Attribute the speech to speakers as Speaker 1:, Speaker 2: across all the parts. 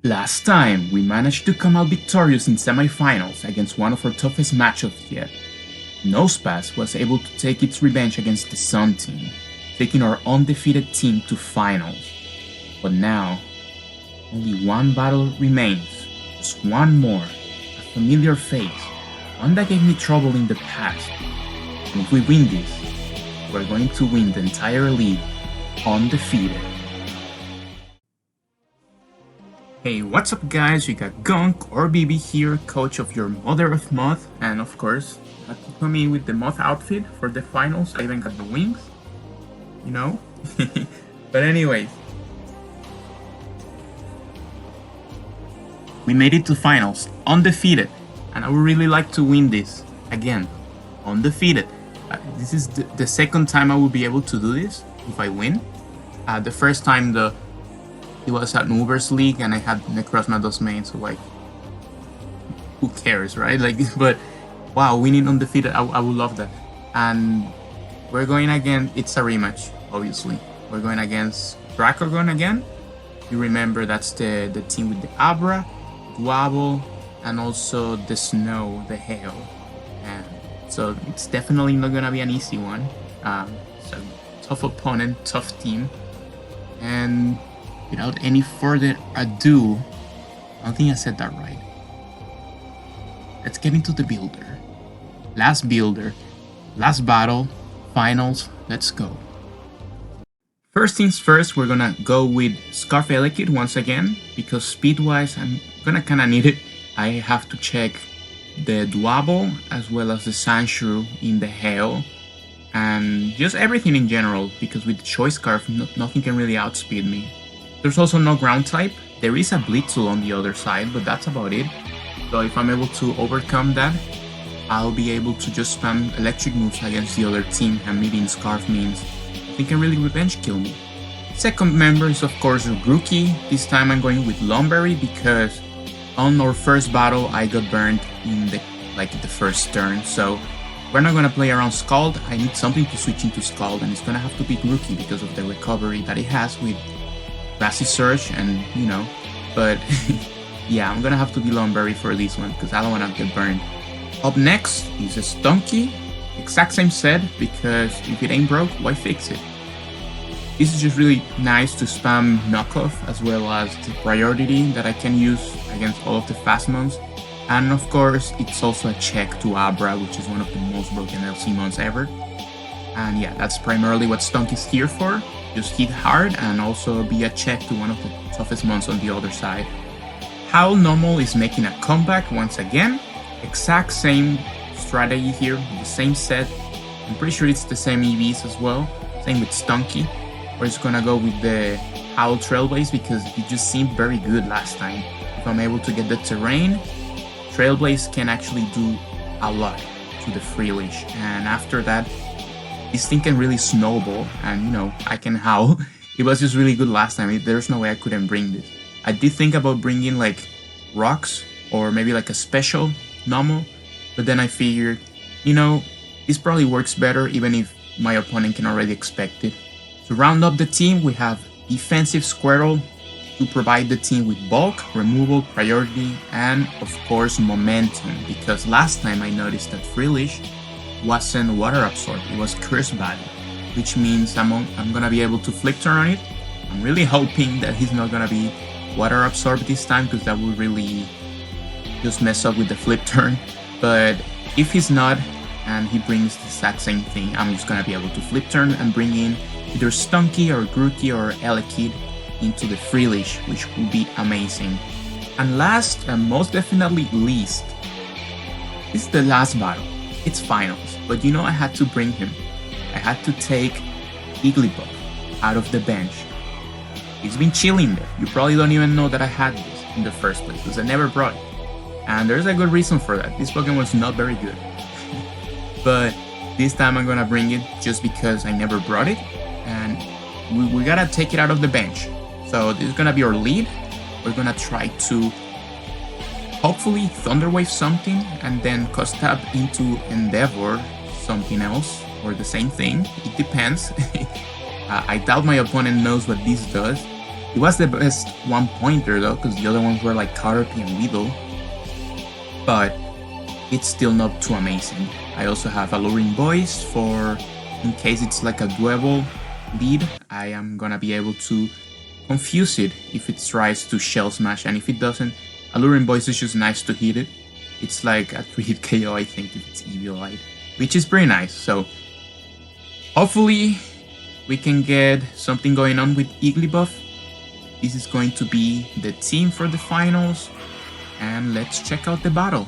Speaker 1: Last time, we managed to come out victorious in semifinals against one of our toughest matchups yet. Nosepass was able to take its revenge against the Sun team, taking our undefeated team to finals. But now, only one battle remains, just one more, a familiar face, one that gave me trouble in the past. And if we win this, we're going to win the entire league undefeated. Hey, what's up guys, you got Gunk or BB here, coach of your Mother of Moth, and of course, you had to put me with the Moth outfit for the finals. I even got the wings, you know? But anyways, we made it to finals, undefeated, and I would really like to win this, again, undefeated. This is the second time I will be able to do this, if I win. The first time it was at Uber's League and I had Necrozma main, so like, who cares, right? Like, but wow, winning undefeated, I would love that. And we're going again, it's a rematch, obviously. We're going against Dracogon again. You remember that's the team with the Abra, Dwabble, and also the Snow, the Hail. And so it's definitely not gonna be an easy one. It's a tough opponent, tough team. And without any further ado, I don't think I said that right. Let's get into the builder. Last builder, last battle, finals, let's go. First things first, we're gonna go with Scarf Elekid once again, because speed-wise, I'm gonna kinda need it. I have to check the Dwabble as well as the Sandshrew in the Hail, and just everything in general, because with Choice Scarf, nothing can really outspeed me. There's also no ground type. There is a Blitzel on the other side, but that's about it. So if I'm able to overcome that, I'll be able to just spam electric moves against the other team, and meeting Scarf means they can really revenge kill me. Second member is of course Grookey. This time I'm going with Lumberry because on our first battle I got burned in the first turn, so we're not gonna play around Scald. I need something to switch into Scald, and it's gonna have to be Grookey because of the recovery that it has with Grassy Surge, and you know, but yeah, I'm gonna have to be Lumberry for this one because I don't wanna get burned. Up next is a Stunky, exact same set, because if it ain't broke, why fix it? This is just really nice to spam knockoff as well as the priority that I can use against all of the fast mons. And of course, it's also a check to Abra, which is one of the most broken LC mons ever. And yeah, that's primarily what Stunk is here for. Just hit hard and also be a check to one of the toughest mons on the other side. Howl Normal is making a comeback once again. Exact same strategy here, the same set. I'm pretty sure it's the same EVs as well. Same with Stunky. We're just gonna go with the Howl Trailblaze because it just seemed very good last time. If I'm able to get the terrain, Trailblaze can actually do a lot to the Free Leash. And after that, this thing can really snowball, and you know, I can howl. It was just really good last time. There's no way I couldn't bring this. I did think about bringing like rocks or maybe like a special normal, but then I figured, you know, this probably works better even if my opponent can already expect it. To round up the team, we have Defensive Squirrel to provide the team with bulk, removal, priority, and of course momentum, because last time I noticed that Free Leash wasn't water absorbed, it was curse battle, which means I'm gonna be able to flip turn on it. I'm really hoping that he's not gonna be water absorbed this time because that would really just mess up with the flip turn. But if he's not and he brings the exact same thing, I'm just gonna be able to flip turn and bring in either Stunky or Grookey or Elekid into the Free Leash, which would be amazing. And last and most definitely least, this is the last battle. It's finals, but you know I had to bring him. I had to take Igglybuff out of the bench. He's been chilling there. You probably don't even know that I had this in the first place because I never brought it. And there's a good reason for that. This Pokemon was not very good. But this time I'm gonna bring it just because I never brought it. And we gotta take it out of the bench. So this is gonna be our lead. We're gonna try to hopefully Thunder Wave something and then Cost Tap into Endeavor something else or the same thing. It depends. I doubt my opponent knows what this does. It was the best one pointer though, because the other ones were like Caterpie and Weedle. But it's still not too amazing. I also have Alluring Voice for in case it's like a doable lead. I am gonna be able to confuse it if it tries to Shell Smash, and if it doesn't, Alluring Voice is just nice to hit it. It's like a 3-hit KO, I think, if it's Eviolite, which is pretty nice. So hopefully we can get something going on with Igglybuff. This is going to be the team for the finals, and let's check out the battle.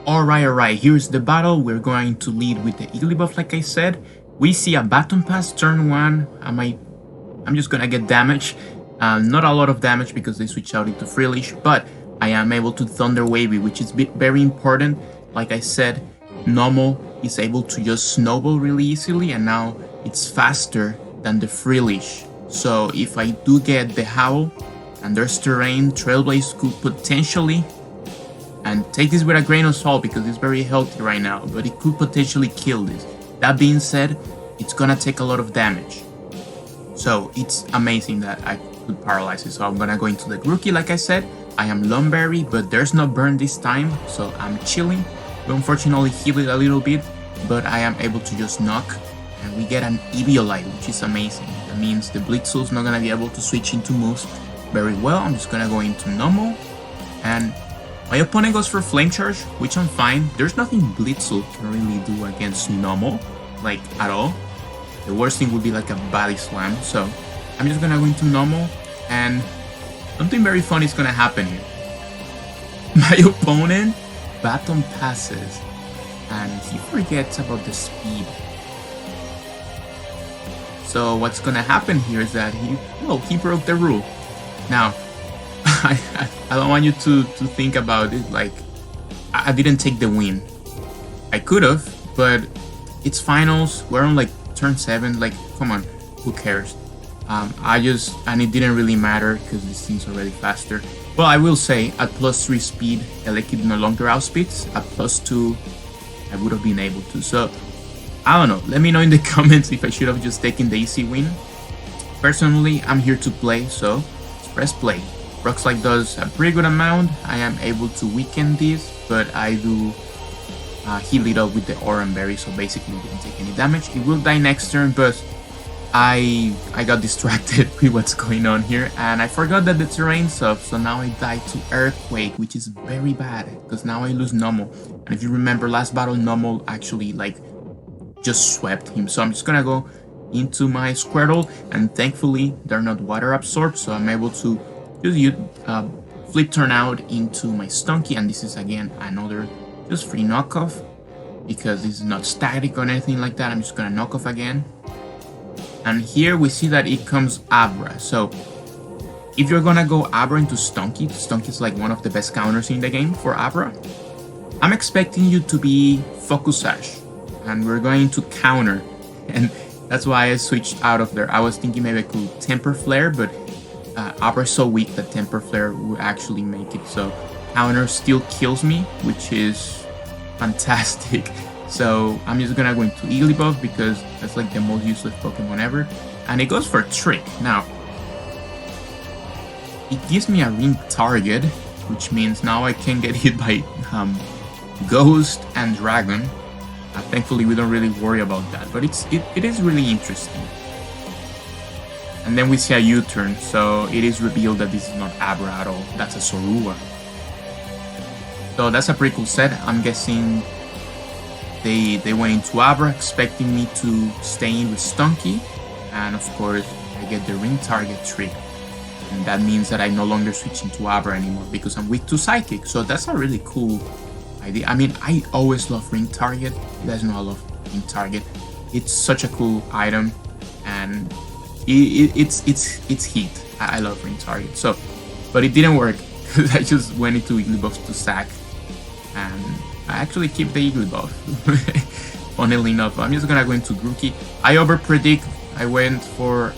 Speaker 1: Alright, here's the battle. We're going to lead with the Igglybuff, like I said. We see a Baton Pass turn 1. I'm just gonna get damage. Not a lot of damage because they switch out into Frillish, but I am able to Thunder Wavy, which is very important. Like I said, Normal is able to just snowball really easily, and now it's faster than the Frillish. So if I do get the Howl and there's terrain, Trailblaze could potentially, and take this with a grain of salt because it's very healthy right now, but it could potentially kill this. That being said, it's gonna take a lot of damage. So it's amazing that I could paralyze it. So I'm gonna go into the Grookey, like I said. I am Lumberry, but there's no burn this time, so I'm chilling. We unfortunately heal it a little bit, but I am able to just knock, and we get an Eviolite, which is amazing. That means the Blitzle's not gonna be able to switch into moves very well. I'm just gonna go into Normal, and my opponent goes for Flame Charge, which I'm fine. There's nothing Blitzle can really do against Normal, like at all. The worst thing would be like a Body Slam, so I'm just gonna go into Normal, and something very funny is gonna happen here. My opponent Baton Passes, and he forgets about the speed. So what's gonna happen here is that he broke the rule. Now, I don't want you to think about it like I didn't take the win. I could have, but it's finals. We're on like turn 7. Like, come on, who cares? And it didn't really matter because this thing's already faster. Well, I will say at +3 speed, Elekid no longer outspeeds. At +2, I would have been able to. So I don't know. Let me know in the comments if I should have just taken the easy win. Personally, I'm here to play, so let's press play. Rock Slide does a pretty good amount. I am able to weaken this, but I do heal it up with the Oran Berry, so basically it didn't take any damage. It will die next turn, but I got distracted with what's going on here, and I forgot that the terrain subbed, so now I died to Earthquake, which is very bad, because now I lose Normal. And if you remember last battle, Normal actually like just swept him, so I'm just gonna go into my Squirtle, and thankfully they're not water absorbed, so I'm able to just use Flip Turn Out into my Stunky, and this is again another just free knockoff, because this is not static or anything like that. I'm just gonna knock off again. And here we see that it comes Abra. So if you're gonna go Abra into Stunky, Stunky is like one of the best counters in the game for Abra. I'm expecting you to be Focus Sash, and we're going to counter, and that's why I switched out of there. I was thinking maybe I could Temper Flare, but Abra is so weak that Temper Flare will actually make it. So counter still kills me, which is fantastic. So I'm just gonna go into Igglybuff because that's like the most useless Pokemon ever. And it goes for Trick. Now, it gives me a ring target, which means now I can get hit by Ghost and Dragon. Thankfully, we don't really worry about that, but it is really interesting. And then we see a U-turn, so it is revealed that this is not Abra at all. That's a Sorua. So that's a pretty cool set. I'm guessing they went into Abra expecting me to stay in with Stunky, and of course I get the ring target trick, and that means that I no longer switch into Abra anymore because I'm weak to Psychic. So that's a really cool idea. I mean, I always love ring target. You guys know I love ring target. It's such a cool item, and it's heat. I love ring target. So, but it didn't work because I just went into Igglybuff to sack, and I actually keep the Igglybuff. Funnily enough, I'm just gonna go into Grookey. I over-predict. I went for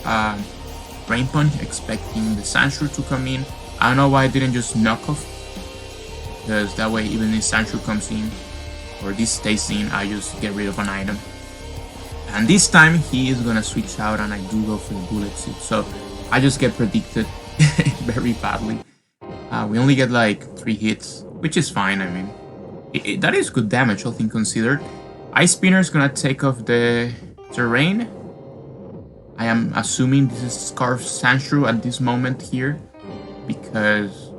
Speaker 1: Rain Punch, expecting the Sandshrew to come in. I don't know why I didn't just knock off, because that way even if Sandshrew comes in, or this stays in, I just get rid of an item. And this time he is gonna switch out, and I do go for the Bullet Seed. So I just get predicted very badly. We only get like 3 hits, which is fine. I mean, that is good damage, all things considered. Ice Spinner is gonna take off the terrain. I am assuming this is Scarf Sandshrew at this moment here, because,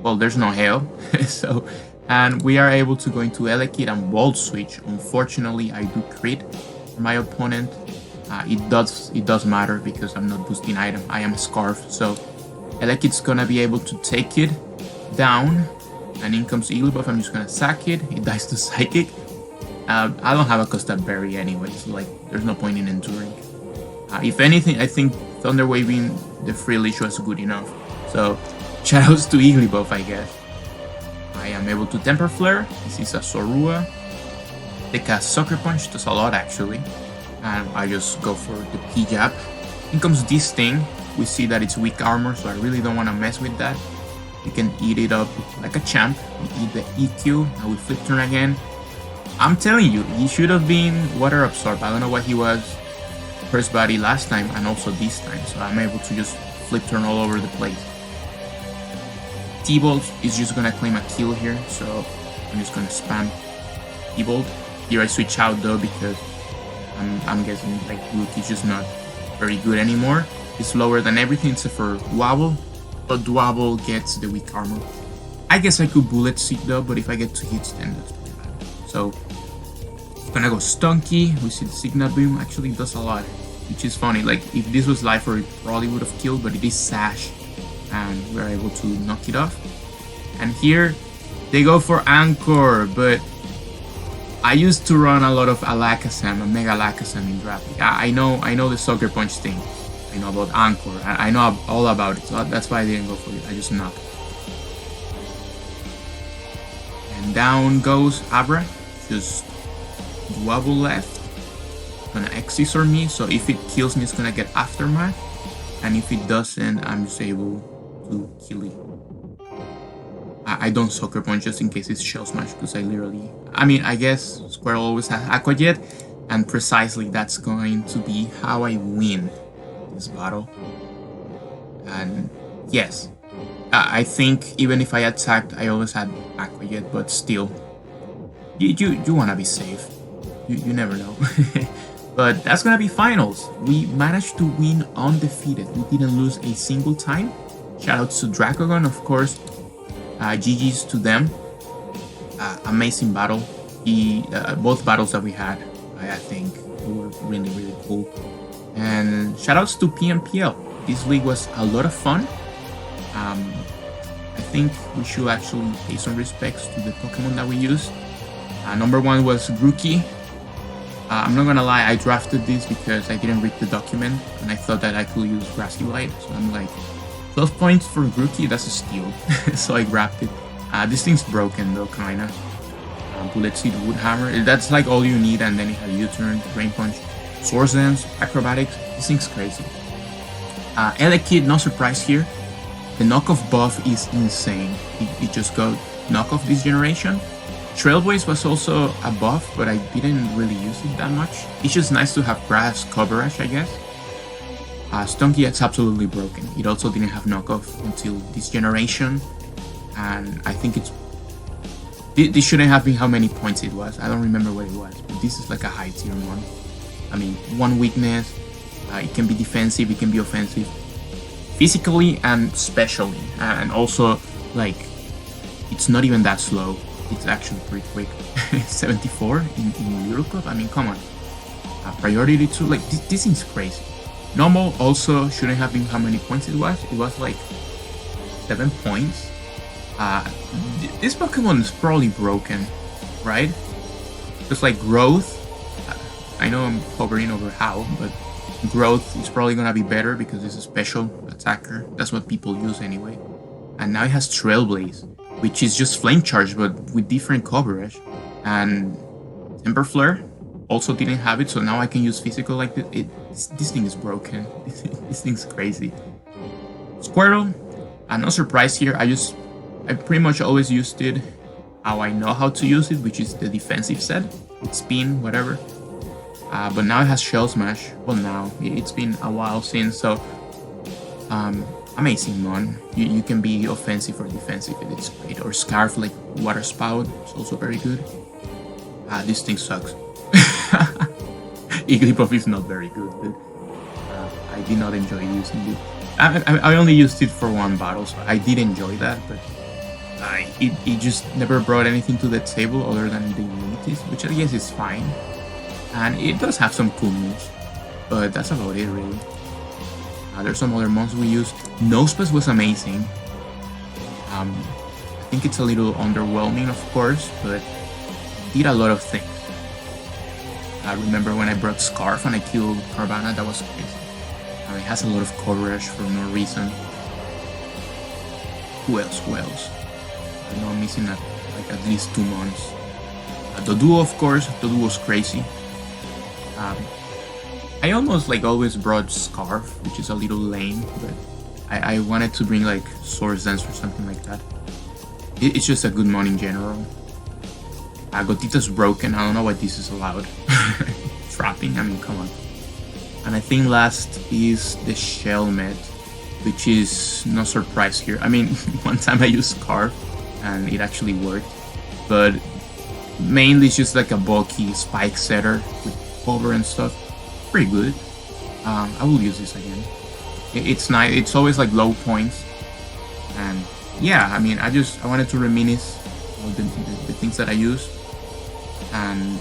Speaker 1: well, there's no hail. So, and we are able to go into Elekid and Volt Switch. Unfortunately, I do crit for my opponent. It does matter because I'm not boosting item. I am a Scarf, so Elekid's gonna be able to take it down, and in comes Igglybuff. I'm just gonna sack it. It dies to Psychic. I don't have a Custard Berry anyway, so like there's no point in enduring. If anything, I think Thunder Waving the free leash was good enough. So shoutouts to Igglybuff, I guess. I am able to Temper Flare. This is a Zorua. Take a Sucker Punch, does a lot actually. And I just go for the P-Jab. In comes this thing. We see that it's weak armor, so I really don't want to mess with that. You can eat it up like a champ. We eat the EQ. Now we flip turn again. I'm telling you, he should have been Water Absorb. I don't know what he was first body last time and also this time. So I'm able to just flip turn all over the place. T-Bolt is just gonna claim a kill here, so I'm just gonna spam T-Bolt. Here I switch out though because I'm guessing like Rook is just not very good anymore. It's lower than everything except for Wobble, but Wobble gets the weak armor. I guess I could Bullet Seed though, but if I get 2 hits then that's pretty bad. So gonna go Stunky. We see the Signal Beam actually does a lot, which is funny. Like if this was Lifer, it probably would have killed, but it is Sash, and we're able to knock it off. And here they go for Anchor, but I used to run a lot of Alakazam and Mega Alakazam in draft. I know the Sucker Punch thing. I know about Anchor. I know all about it, so that's why I didn't go for it. I just knocked. And down goes Abra. Just Wobble left. Gonna X-Scissor me, so if it kills me, it's gonna get Aftermath. And if it doesn't, I'm just able to kill it. I don't Sucker Punch just in case it's Shell Smash, because I mean, I guess Squirrel always has Aqua Jet, and precisely that's going to be how I win this battle. And yes, I think even if I attacked, I always had Aqua Jet, but still, you wanna be safe. You never know. But that's gonna be finals. We managed to win undefeated. We didn't lose a single time. Shoutouts to Dracogon, of course. GG's to them. Amazing battle. Both battles that we had, I think, were really, really cool. And shoutouts to PMPL. This league was a lot of fun. I think we should actually pay some respects to the Pokemon that we used. Number 1 was Grookey. I'm not gonna lie, I drafted this because I didn't read the document and I thought that I could use Grassy Light, so I'm like, 12 points for Grookey, that's a steal. So I grabbed it. This thing's broken though, kinda. Bullet Seed, Wood Hammer, that's like all you need, and then you have U-Turn, Rain Punch, Swords Dance, Acrobatics. This thing's crazy. Elekid, no surprise here. The knockoff buff is insane. It just got knockoff this generation. Trailblaze was also a buff, but I didn't really use it that much. It's just nice to have grass coverage, I guess. Stunky, it's absolutely broken. It also didn't have knockoff until this generation, and I think this shouldn't have been how many points it was. I don't remember what it was, but this is like a high tier one. I mean, 1 weakness. It can be defensive, it can be offensive, physically and specially, and also like it's not even that slow. It's actually pretty quick. 74 in Euro Cup. I mean, come on. Priority 2, like this thing's crazy. Normal also shouldn't have been how many points it was. It was like 7 points. This Pokemon is probably broken, right? Just like Growth. I know I'm hovering over how, but Growth is probably gonna be better because it's a special attacker. That's what people use anyway. And now it has Trailblaze, which is just Flame Charge but with different coverage. And Temper Flare also didn't have it, so now I can use physical like this. This thing is broken. This thing's crazy. Squirtle, no surprise here. I pretty much always used it how I know how to use it, which is the defensive set with spin, whatever. But now it has Shell Smash. Well, now it's been a while since, so Amazing mon. You can be offensive or defensive, and it's great. Or Scarf, like Water Spout, it's also very good. This thing sucks. Igglybuff is not very good, but I did not enjoy using it. I only used it for one battle, so I did enjoy that, but it just never brought anything to the table other than the immunities, which I guess is fine. And it does have some cool moves, but that's about it, really. There's some other moves we used. Nosepass was amazing. I think it's a little underwhelming, of course, but did a lot of things. I remember when I brought Scarf and I killed Carvanha, that was crazy. It has a lot of coverage for no reason. Who else? I know I'm missing like at least 2 months. The duo, of course, the duo was crazy. I almost like always brought Scarf, which is a little lame, but I wanted to bring like Swords Dance or something like that. It's just a good mon in general. Gotita's broken, I don't know why this is allowed. Trapping, I mean, come on. And I think last is the Shelmet, which is no surprise here. I mean, one time I used Scarf and it actually worked, but mainly it's just like a bulky spike setter with cover and stuff. Pretty good. I will use this again. It's nice. It's always like low points, and yeah, I mean, I wanted to reminisce all the things that I use, and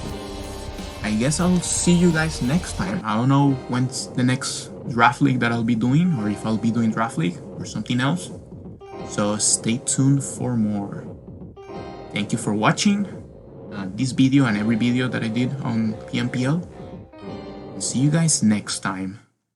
Speaker 1: I guess I'll see you guys next time. I don't know when's the next draft league that I'll be doing, or if I'll be doing draft league or something else. So stay tuned for more. Thank you for watching this video and every video that I did on PMPL. See you guys next time.